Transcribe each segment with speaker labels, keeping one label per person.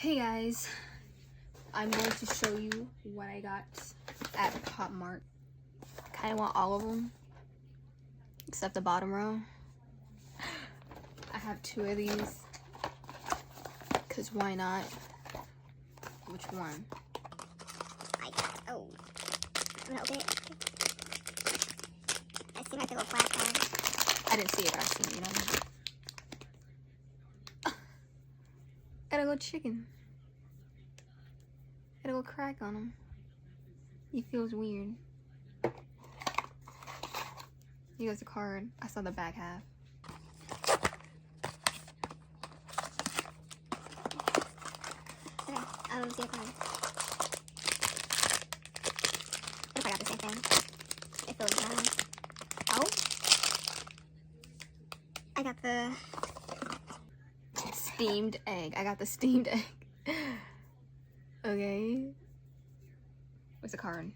Speaker 1: Hey guys, I'm going to show you what I got at Pop Mart. Kind of want all of them, except the bottom row. I have 2 of these, because why not? Which one?
Speaker 2: I got, oh, I'm gonna open it. I see my little flat card.
Speaker 1: I didn't see it, but I seen it, you know? Gotta go chicken. Gotta go crack on him. He feels weird. Here's the card. I saw the back half.
Speaker 2: Okay, see a card. What if I got the same thing? It feels nice. Oh! I got the
Speaker 1: steamed egg. I got the steamed egg. Okay. Where's the card?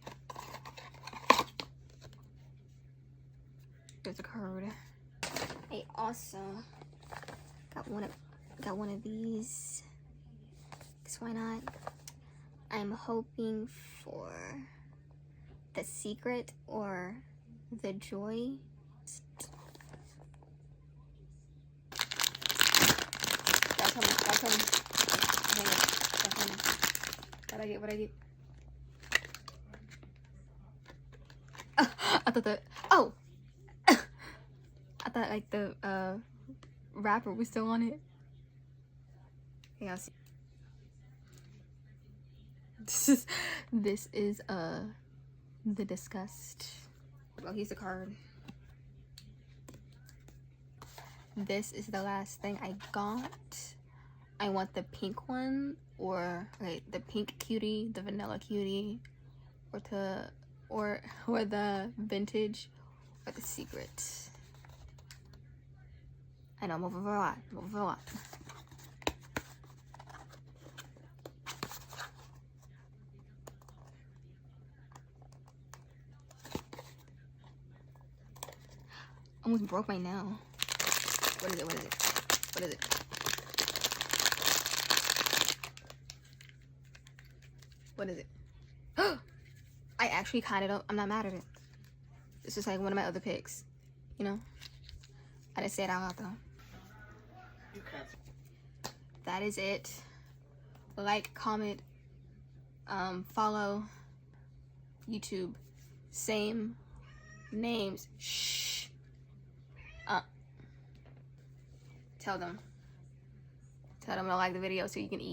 Speaker 1: There's a card. I also got one of these. Cause why not? I'm hoping for the secret or the joy. Tell me. What I get? I thought that. Oh, I thought like the wrapper was still on it. Yeah, see. This is the disgust. Oh, here's the card. This is the last thing I got. I want the pink one, or the pink cutie, the vanilla cutie, or the vintage, or the secret. I know I'm over for a lot. Almost broke my nail. What is it? I actually kind of don't. I'm not mad at it. This is like one of my other picks. You know? I didn't say it out loud though. That is it. Like, comment, follow YouTube. Same names. Shh. Tell them to like the video so you can eat.